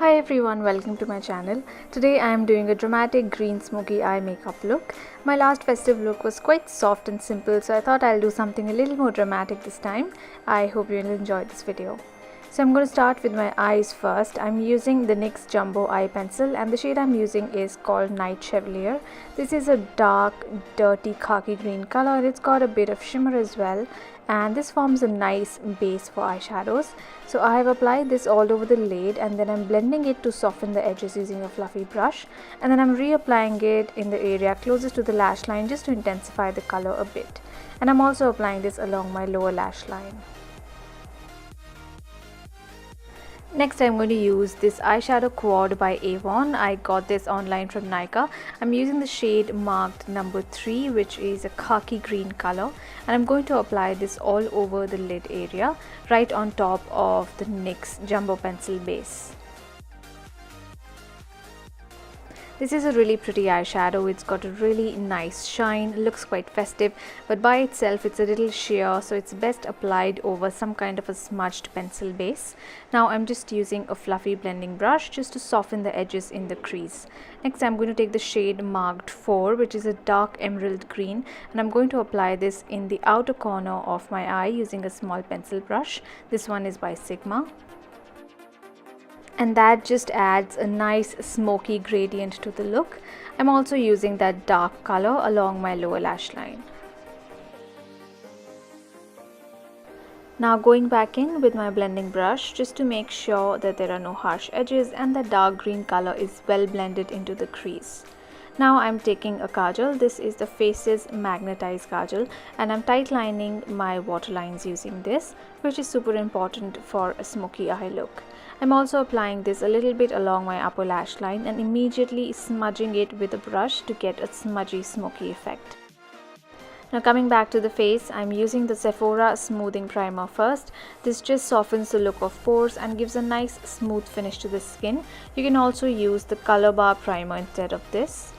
Hi everyone, welcome to my channel. Today I am doing a dramatic green smoky eye makeup look. My last festive look was quite soft and simple, so I thought I'll do something a little more dramatic this time. I hope you'll enjoy this video. So I'm going to start with my eyes first. I'm using the NYX Jumbo Eye Pencil and the shade I'm using is called Night Chevalier. This is a dark, dirty khaki green color and it's got a bit of shimmer as well. And this forms a nice base for eyeshadows. So I have applied this all over the lid and then I'm blending it to soften the edges using a fluffy brush. And then I'm reapplying it in the area closest to the lash line just to intensify the color a bit. And I'm also applying this along my lower lash line. Next, I'm going to use this eyeshadow quad by Avon. I got this online from Nykaa. I'm using the shade marked number 3, which is a khaki green color, and I'm going to apply this all over the lid area right on top of the NYX Jumbo Pencil base. This is a really pretty eyeshadow. It's got a really nice shine, looks quite festive, but by itself it's a little sheer, so it's best applied over some kind of a smudged pencil base. Now I'm just using a fluffy blending brush just to soften the edges in the crease. Next I'm going to take the shade marked 4, which is a dark emerald green, and I'm going to apply this in the outer corner of my eye using a small pencil brush. This one is by Sigma. And that just adds a nice smoky gradient to the look. I'm also using that dark color along my lower lash line. Now going back in with my blending brush just to make sure that there are no harsh edges and the dark green color is well blended into the crease. Now I'm taking a kajal. This is the Faces Magnetized Kajal, and I'm tight lining my waterlines using this, which is super important for a smoky eye look. I'm also applying this a little bit along my upper lash line and immediately smudging it with a brush to get a smudgy smoky effect. Now coming back to the face, I'm using the Sephora Smoothing Primer first. This just softens the look of pores and gives a nice smooth finish to the skin. You can also use the Color Bar Primer instead of this.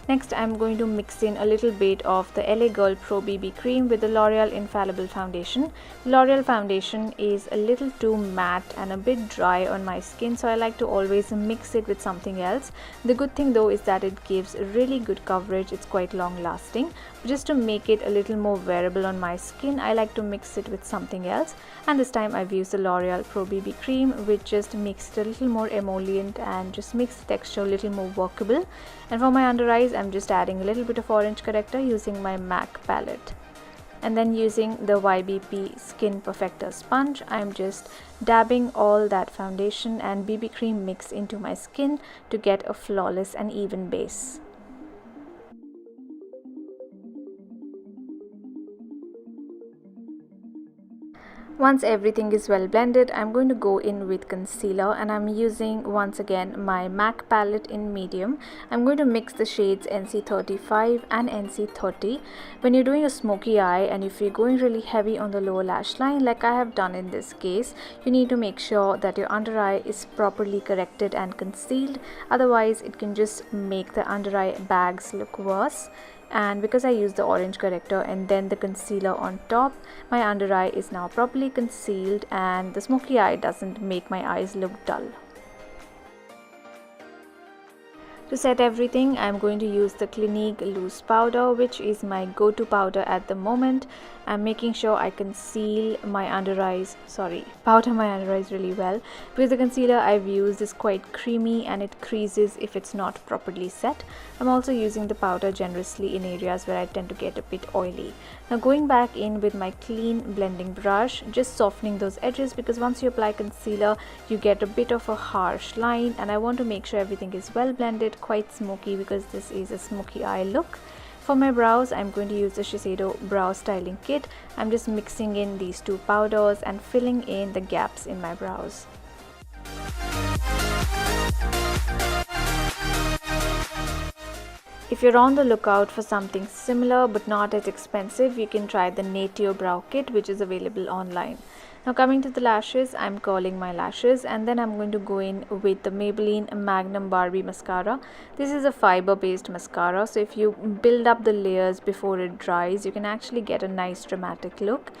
Next, I'm going to mix in a little bit of the LA Girl Pro BB Cream with the L'Oreal Infallible Foundation. The L'Oreal foundation is a little too matte and a bit dry on my skin, so I like to always mix it with something else. The good thing though is that it gives really good coverage. It's quite long lasting. Just to make it a little more wearable on my skin, I like to mix it with something else. And this time I've used the L'Oreal Pro BB Cream, which just makes it a little more emollient and just makes the texture a little more workable. And for my under eyes, I'm just adding a little bit of orange corrector using my MAC palette. And then using the YBP Skin Perfector sponge, I'm just dabbing all that foundation and BB cream mix into my skin to get a flawless and even base. Once everything is well blended, I'm going to go in with concealer, and I'm using once again my MAC palette in medium. I'm going to mix the shades NC35 and NC30. When you're doing a smoky eye and if you're going really heavy on the lower lash line like I have done in this case, you need to make sure that your under eye is properly corrected and concealed. Otherwise it can just make the under eye bags look worse. And because I used the orange corrector and then the concealer on top, my under eye is now properly concealed and the smoky eye doesn't make my eyes look dull. To set everything, I'm going to use the Clinique Loose Powder, which is my go-to powder at the moment. I'm making sure I conceal my under eyes, powder my under eyes really well, because the concealer I've used is quite creamy and it creases if it's not properly set. I'm also using the powder generously in areas where I tend to get a bit oily. Now going back in with my clean blending brush, just softening those edges, because once you apply concealer, you get a bit of a harsh line, and I want to make sure everything is well blended, quite smoky, because this is a smoky eye look. For my brows, I'm going to use the Shiseido Brow Styling Kit. I'm just mixing in these two powders and filling in the gaps in my brows. If you're on the lookout for something similar but not as expensive, you can try the Natio Brow Kit, which is available online. Now coming to the lashes, I'm curling my lashes and then I'm going to go in with the Maybelline Magnum Barbie Mascara. This is a fiber based mascara, so if you build up the layers before it dries, you can actually get a nice dramatic look.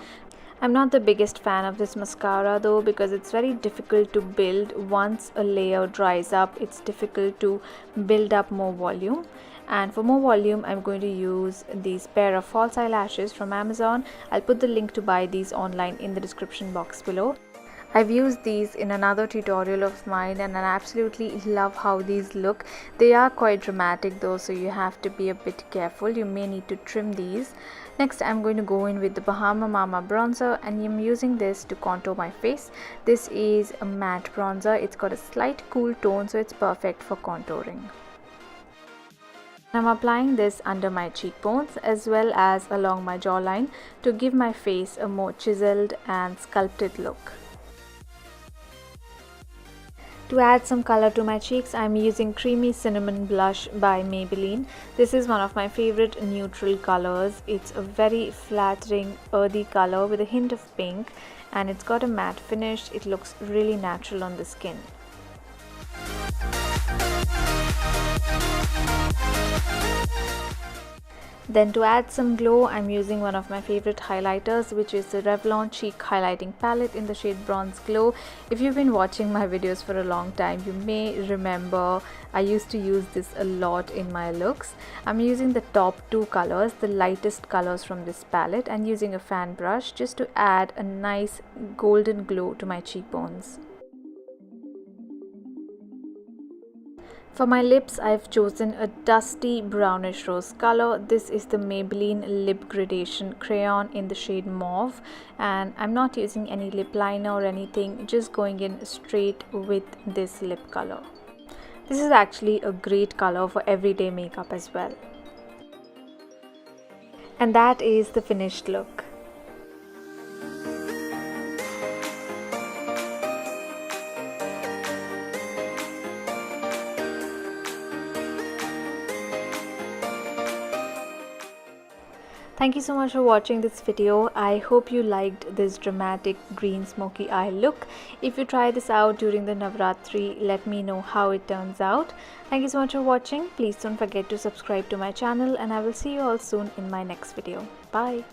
I'm not the biggest fan of this mascara though, because it's very difficult to build. Once a layer dries up, it's difficult to build up more volume. And for more volume, I'm going to use these pair of false eyelashes from Amazon. I'll put the link to buy these online in the description box below. I've used these in another tutorial of mine and I absolutely love how these look. They are quite dramatic though, so you have to be a bit careful. You may need to trim these. Next, I'm going to go in with the Bahama Mama bronzer, and I'm using this to contour my face. This is a matte bronzer. It's got a slight cool tone, so it's perfect for contouring. I'm applying this under my cheekbones as well as along my jawline to give my face a more chiseled and sculpted look. To add some color to my cheeks, I'm using Creamy Cinnamon Blush by Maybelline. This is one of my favorite neutral colors. It's a very flattering, earthy color with a hint of pink, and it's got a matte finish. It looks really natural on the skin. Then to add some glow, I'm using one of my favorite highlighters, which is the Revlon Cheek Highlighting Palette in the shade Bronze Glow. If you've been watching my videos for a long time, you may remember I used to use this a lot in my looks. I'm using the top two colors, the lightest colors from this palette, and using a fan brush just to add a nice golden glow to my cheekbones. For my lips, I've chosen a dusty brownish rose color. This is the Maybelline Lip Gradation Crayon in the shade Mauve, and I'm not using any lip liner or anything, just going in straight with this lip color. This is actually a great color for everyday makeup as well. And that is the finished look. Thank you so much for watching this video. I hope you liked this dramatic green smoky eye look. If you try this out during the Navratri, let me know how it turns out. Thank you so much for watching. Please don't forget to subscribe to my channel, and I will see you all soon in my next video. Bye.